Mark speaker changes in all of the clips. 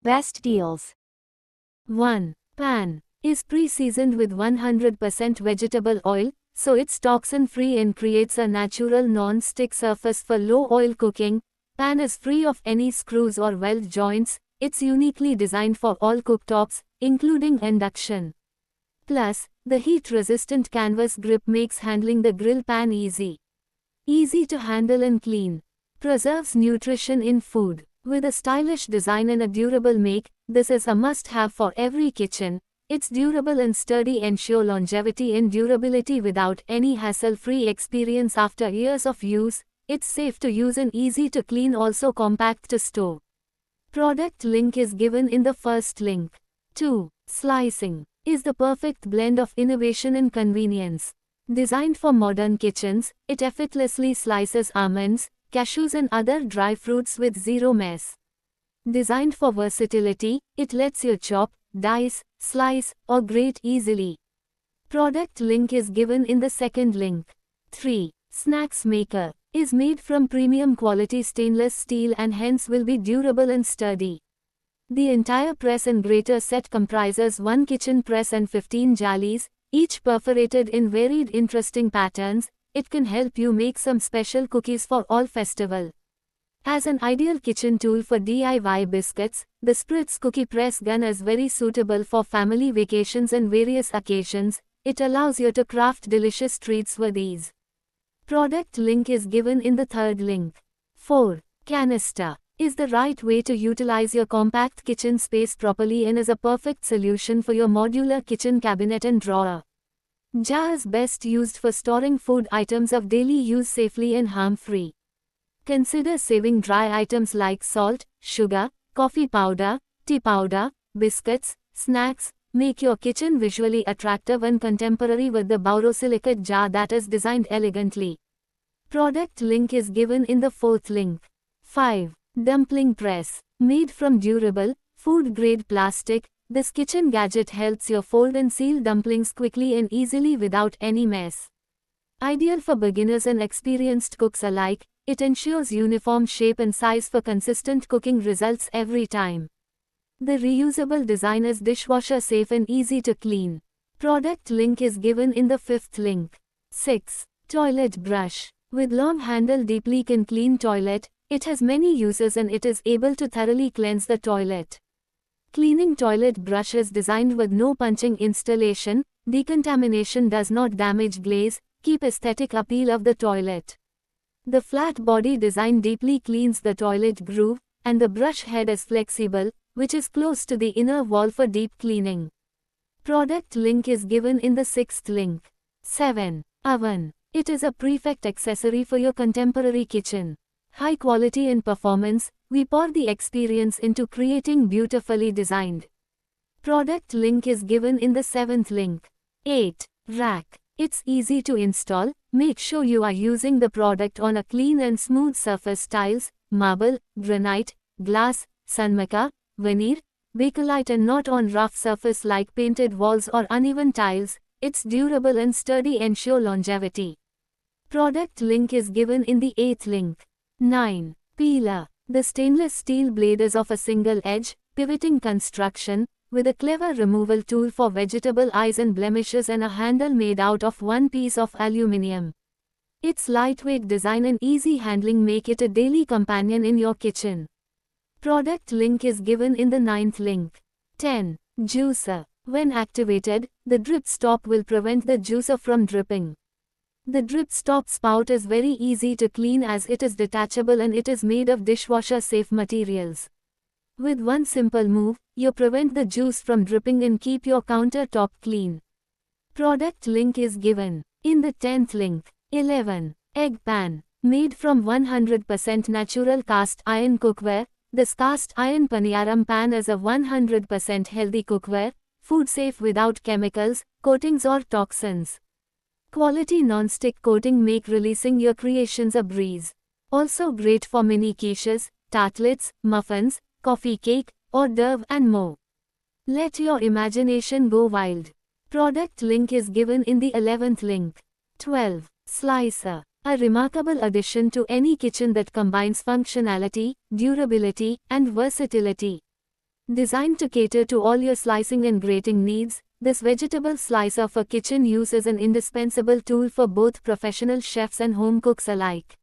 Speaker 1: Best deals.
Speaker 2: 1. Pan is pre-seasoned with 100% vegetable oil, so it's toxin-free and creates a natural non-stick surface for low-oil cooking. Pan is free of any screws or weld joints. It's uniquely designed for all cooktops, including induction. Plus, the heat-resistant canvas grip makes handling the grill pan easy. Easy to handle and clean. Preserves nutrition in food. With a stylish design and a durable make, this is a must-have for every kitchen. Its durable and sturdy ensure longevity and durability without any hassle-free experience after years of use. It's safe to use and easy to clean, also compact to store. Product link is given in the first link. 2. Slicing is the perfect blend of innovation and convenience. Designed for modern kitchens, it effortlessly slices almonds, cashews and other dry fruits with zero mess. Designed for versatility, it lets you chop, dice, slice, or grate easily. Product link is given in the second link. 3. Snacks maker is made from premium quality stainless steel and hence will be durable and sturdy. The entire press and grater set comprises one kitchen press and 15 jallies, each perforated in varied interesting patterns. It can help you make some special cookies for all festival. As an ideal kitchen tool for DIY biscuits, the Spritz cookie press gun is very suitable for family vacations and various occasions. It allows you to craft delicious treats with ease. Product link is given in the third link. 4. Canister is the right way to utilize your compact kitchen space properly and is a perfect solution for your modular kitchen cabinet and drawer. Jar is best used for storing food items of daily use safely and harm-free. Consider saving dry items like salt, sugar, coffee powder, tea powder, biscuits, snacks. Make your kitchen visually attractive and contemporary with the borosilicate jar that is designed elegantly. Product link is given in the fourth link. 5. Dumpling press. Made from durable, food-grade plastic, this kitchen gadget helps you fold and seal dumplings quickly and easily without any mess. Ideal for beginners and experienced cooks alike, it ensures uniform shape and size for consistent cooking results every time. The reusable design is dishwasher safe and easy to clean. Product link is given in the fifth link. 6. Toilet brush. With long handle deeply can clean toilet, it has many uses and it is able to thoroughly cleanse the toilet. Cleaning toilet brush is designed with no punching installation. Decontamination does not damage glaze, keep aesthetic appeal of the toilet. The flat body design deeply cleans the toilet groove, and the brush head is flexible, which is close to the inner wall for deep cleaning. Product link is given in the sixth link. 7. Oven. It is a perfect accessory for your contemporary kitchen. High quality and performance, we pour the experience into creating beautifully designed. Product link is given in the seventh link. 8. Rack. It's easy to install. Make sure you are using the product on a clean and smooth surface: tiles, marble, granite, glass, sunmica, veneer, bakelite, and not on rough surface like painted walls or uneven tiles. It's durable and sturdy, ensure longevity. Product link is given in the 8th link. 9. Peeler. The stainless steel blade is of a single edge, pivoting construction, with a clever removal tool for vegetable eyes and blemishes and a handle made out of one piece of aluminium. Its lightweight design and easy handling make it a daily companion in your kitchen. Product link is given in the 9th link. 10. Juicer. When activated, the drip stop will prevent the juicer from dripping. The drip stop spout is very easy to clean as it is detachable and it is made of dishwasher safe materials. With one simple move, you prevent the juice from dripping and keep your countertop clean. Product link is given in the 10th link. 11. Egg pan. Made from 100% natural cast iron cookware, this cast iron paniyaram pan is a 100% healthy cookware, food safe without chemicals, coatings or toxins. Quality non-stick coating make releasing your creations a breeze. Also great for mini quiches, tartlets, muffins, coffee cake, hors d'oeuvre and more. Let your imagination go wild. Product link is given in the 11th link. 12. Slicer. A remarkable addition to any kitchen that combines functionality, durability, and versatility. Designed to cater to all your slicing and grating needs, this vegetable slicer for kitchen use is an indispensable tool for both professional chefs and home cooks alike.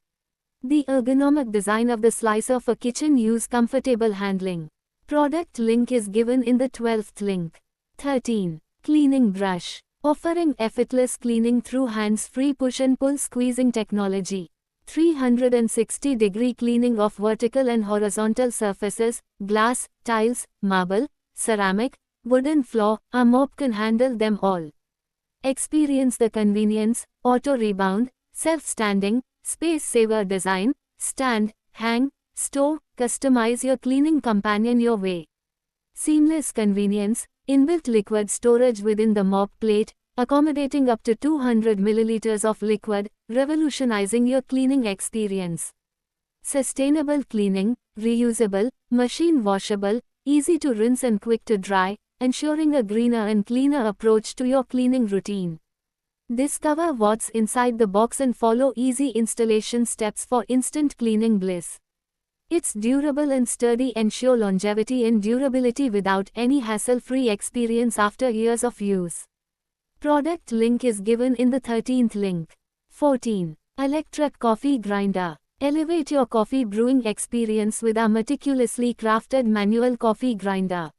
Speaker 2: The ergonomic design of the slicer for kitchen use comfortable handling. Product link is given in the 12th link. 13. Cleaning brush. Offering effortless cleaning through hands-free push and pull squeezing technology. 360-degree cleaning of vertical and horizontal surfaces, glass, tiles, marble, ceramic, wooden floor, a mop can handle them all. Experience the convenience, auto-rebound, self-standing, space-saver design, stand, hang, store, customize your cleaning companion your way. Seamless convenience, inbuilt liquid storage within the mop plate, accommodating up to 200 milliliters of liquid, revolutionizing your cleaning experience. Sustainable cleaning, reusable, machine washable, easy to rinse and quick to dry, ensuring a greener and cleaner approach to your cleaning routine. Discover what's inside the box and follow easy installation steps for instant cleaning bliss. Its durable and sturdy ensure longevity and durability without any hassle-free experience after years of use. Product link is given in the 13th link. 14. Electric coffee grinder. Elevate your coffee brewing experience with our meticulously crafted manual coffee grinder.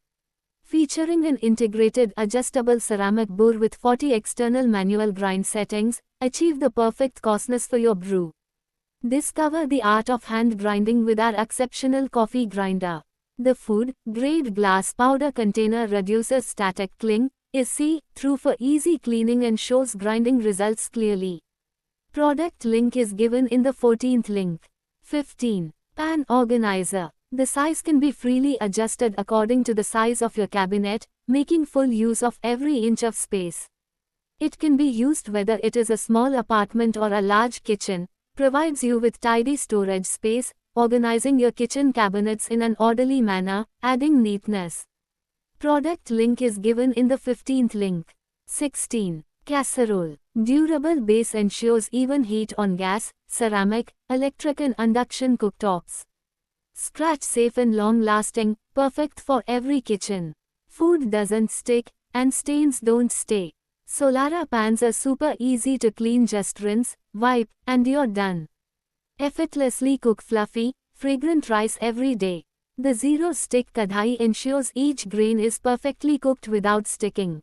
Speaker 2: Featuring an integrated adjustable ceramic bore with 40 external manual grind settings, achieve the perfect coarseness for your brew. Discover the art of hand grinding with our exceptional coffee grinder. The food-grade glass powder container reduces static cling, is see-through for easy cleaning and shows grinding results clearly. Product link is given in the 14th link. 15. Pan organizer. The size can be freely adjusted according to the size of your cabinet, making full use of every inch of space. It can be used whether it is a small apartment or a large kitchen, provides you with tidy storage space, organizing your kitchen cabinets in an orderly manner, adding neatness. Product link is given in the 15th link. 16. Casserole. Durable base ensures even heat on gas, ceramic, electric and induction cooktops. Scratch safe and long-lasting, perfect for every kitchen. Food doesn't stick, and stains don't stay. Solara pans are super easy to clean, just rinse, wipe, and you're done. Effortlessly cook fluffy, fragrant rice every day. The zero-stick kadhai ensures each grain is perfectly cooked without sticking.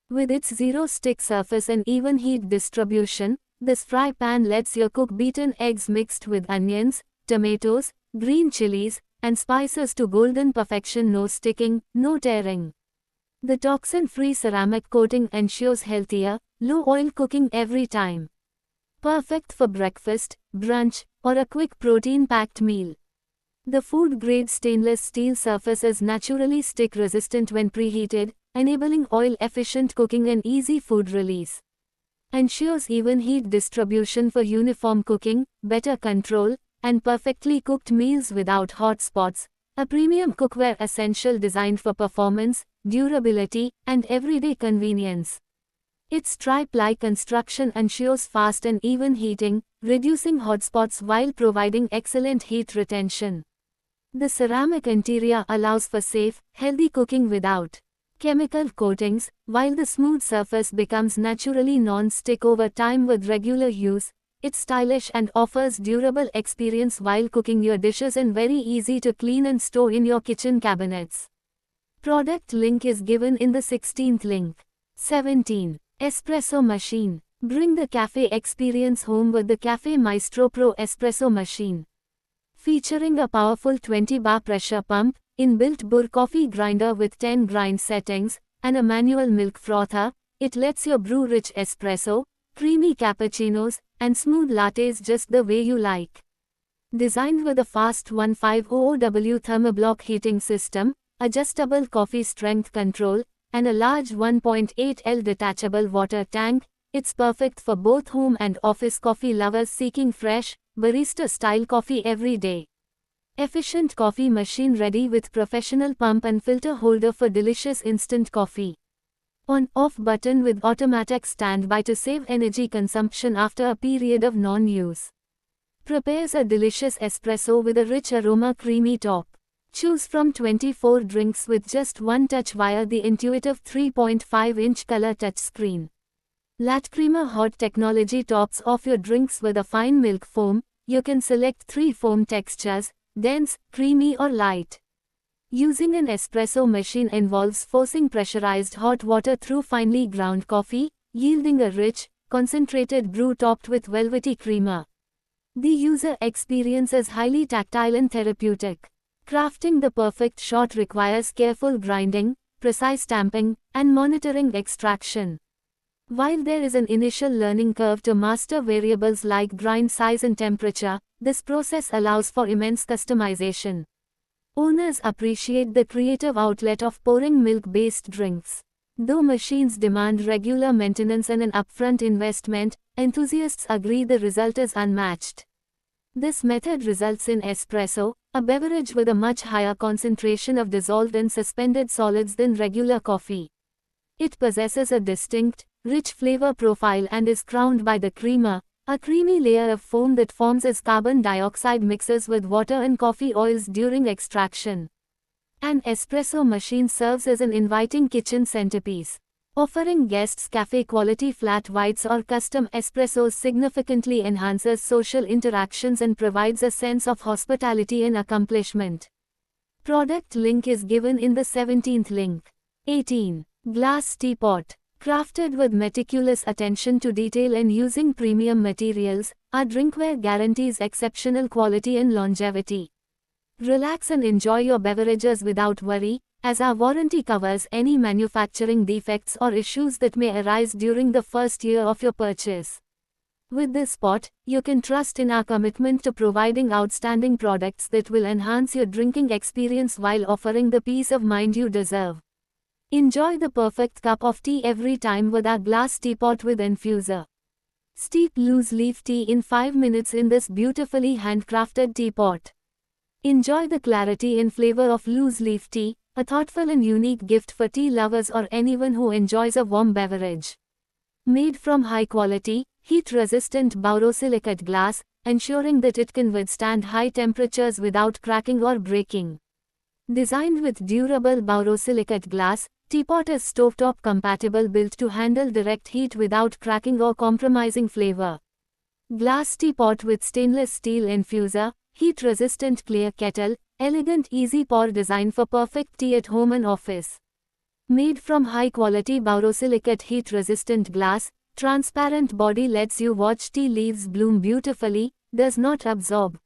Speaker 2: With its zero-stick surface and even heat distribution, this fry pan lets you cook beaten eggs mixed with onions, tomatoes, green chilies, and spices to golden perfection. No sticking, no tearing. The toxin-free ceramic coating ensures healthier, low-oil cooking every time. Perfect for breakfast, brunch, or a quick protein-packed meal. The food-grade stainless steel surface is naturally stick-resistant when preheated, enabling oil-efficient cooking and easy food release. Ensures even heat distribution for uniform cooking, better control, and perfectly cooked meals without hot spots. A premium cookware essential designed for performance, durability, and everyday convenience. Its stripe-like construction ensures fast and even heating, reducing hotspots while providing excellent heat retention. The ceramic interior allows for safe, healthy cooking without chemical coatings, while the smooth surface becomes naturally non-stick over time with regular use. It's stylish and offers durable experience while cooking your dishes and very easy to clean and store in your kitchen cabinets. Product link is given in the 16th link. 17. Espresso machine. Bring the cafe experience home with the Cafe Maestro Pro Espresso machine. Featuring a powerful 20-bar pressure pump, inbuilt burr coffee grinder with 10 grind settings, and a manual milk frother, it lets you brew rich espresso, creamy cappuccinos, and smooth lattes just the way you like. Designed with a fast 1500W thermoblock heating system, adjustable coffee strength control, and a large 1.8L detachable water tank, it's perfect for both home and office coffee lovers seeking fresh, barista-style coffee every day. Efficient coffee machine ready with professional pump and filter holder for delicious instant coffee. On-off button with automatic standby to save energy consumption after a period of non-use. Prepares a delicious espresso with a rich aroma, creamy top. Choose from 24 drinks with just one touch via the intuitive 3.5-inch color touchscreen. Latcreamer Hot technology tops off your drinks with a fine milk foam. You can select 3 foam textures: dense, creamy or light. Using an espresso machine involves forcing pressurized hot water through finely ground coffee, yielding a rich, concentrated brew topped with velvety creamer. The user experience is highly tactile and therapeutic. Crafting the perfect shot requires careful grinding, precise tamping, and monitoring extraction. While there is an initial learning curve to master variables like grind size and temperature, this process allows for immense customization. Owners appreciate the creative outlet of pouring milk-based drinks. Though machines demand regular maintenance and an upfront investment, enthusiasts agree the result is unmatched. This method results in espresso, a beverage with a much higher concentration of dissolved and suspended solids than regular coffee. It possesses a distinct, rich flavor profile and is crowned by the creamer, a creamy layer of foam that forms as carbon dioxide mixes with water and coffee oils during extraction. An espresso machine serves as an inviting kitchen centerpiece. Offering guests cafe-quality flat whites or custom espressos significantly enhances social interactions and provides a sense of hospitality and accomplishment. Product link is given in the 17th link. 18. Glass Teapot. Crafted with meticulous attention to detail and using premium materials, our drinkware guarantees exceptional quality and longevity. Relax and enjoy your beverages without worry, as our warranty covers any manufacturing defects or issues that may arise during the first year of your purchase. With this pot, you can trust in our commitment to providing outstanding products that will enhance your drinking experience while offering the peace of mind you deserve. Enjoy the perfect cup of tea every time with our glass teapot with infuser. Steep loose leaf tea in 5 minutes in this beautifully handcrafted teapot. Enjoy the clarity and flavor of loose leaf tea, a thoughtful and unique gift for tea lovers or anyone who enjoys a warm beverage. Made from high-quality, heat-resistant borosilicate glass, ensuring that it can withstand high temperatures without cracking or breaking. Designed with durable borosilicate glass, teapot is stovetop compatible, built to handle direct heat without cracking or compromising flavor. Glass teapot with stainless steel infuser, heat-resistant clear kettle, elegant easy pour design for perfect tea at home and office. Made from high-quality borosilicate heat-resistant glass, transparent body lets you watch tea leaves bloom beautifully, does not absorb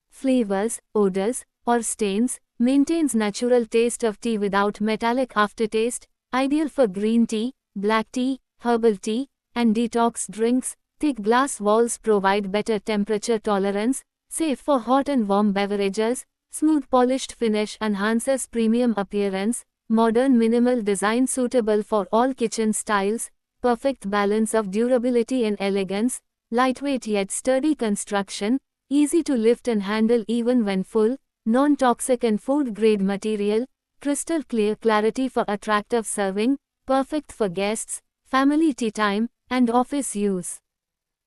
Speaker 2: flavors, odors, or stains, maintains natural taste of tea without metallic aftertaste, ideal for green tea, black tea, herbal tea, and detox drinks. Thick glass walls provide better temperature tolerance, safe for hot and warm beverages. Smooth polished finish enhances premium appearance. Modern minimal design suitable for all kitchen styles. Perfect balance of durability and elegance. Lightweight yet sturdy construction. Easy to lift and handle even when full. Non-toxic and food-grade material, crystal clear clarity for attractive serving, perfect for guests, family tea time, and office use.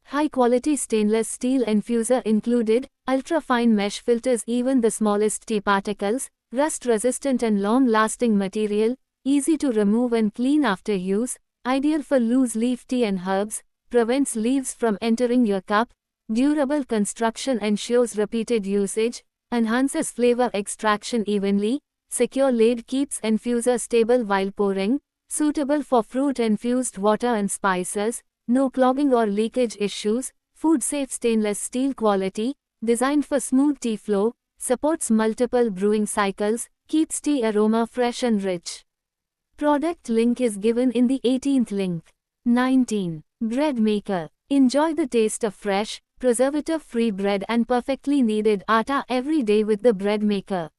Speaker 2: High-quality stainless steel infuser included, ultra-fine mesh filters even the smallest tea particles, rust-resistant and long-lasting material, easy to remove and clean after use, ideal for loose leaf tea and herbs, prevents leaves from entering your cup, durable construction ensures repeated usage, enhances flavor extraction evenly, secure lid keeps infuser stable while pouring, suitable for fruit-infused water and spices, no clogging or leakage issues, food-safe stainless steel quality, designed for smooth tea flow, supports multiple brewing cycles, keeps tea aroma fresh and rich. Product link is given in the 18th link. 19. Bread maker. Enjoy the taste of fresh, preservative-free bread and perfectly kneaded atta every day with the bread maker.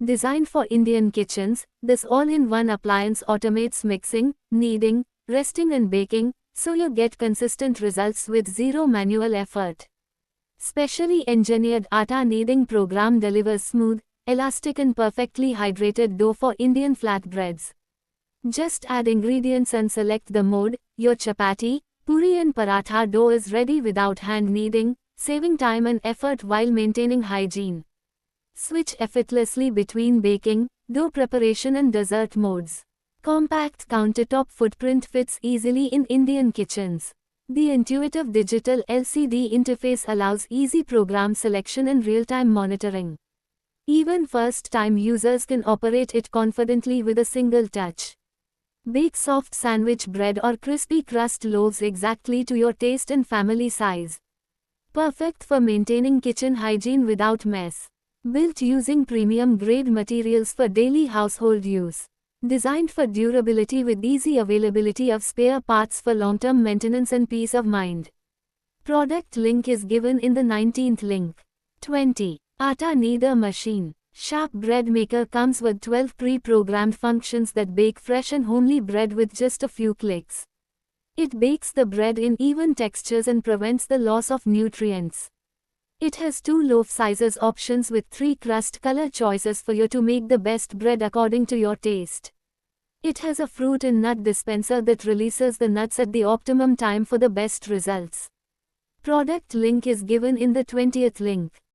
Speaker 2: Designed for Indian kitchens, this all-in-one appliance automates mixing, kneading, resting and baking, so you get consistent results with zero manual effort. Specially engineered atta kneading program delivers smooth, elastic and perfectly hydrated dough for Indian flatbreads. Just add ingredients and select the mode. Your chapati, puri and paratha dough is ready without hand kneading, saving time and effort while maintaining hygiene. Switch effortlessly between baking, dough preparation and dessert modes. Compact countertop footprint fits easily in Indian kitchens. The intuitive digital LCD interface allows easy program selection and real-time monitoring. Even first-time users can operate it confidently with a single touch. Bake soft sandwich bread or crispy crust loaves exactly to your taste and family size. Perfect for maintaining kitchen hygiene without mess. Built using premium-grade materials for daily household use. Designed for durability with easy availability of spare parts for long-term maintenance and peace of mind. Product link is given in the 19th link. 20. Atta Kneader Machine. Sharp bread maker comes with 12 pre-programmed functions that bake fresh and homely bread with just a few clicks. It bakes the bread in even textures and prevents the loss of nutrients. It has 2 loaf sizes options with 3 crust color choices for you to make the best bread according to your taste. It has a fruit and nut dispenser that releases the nuts at the optimum time for the best results. Product link is given in the 20th link.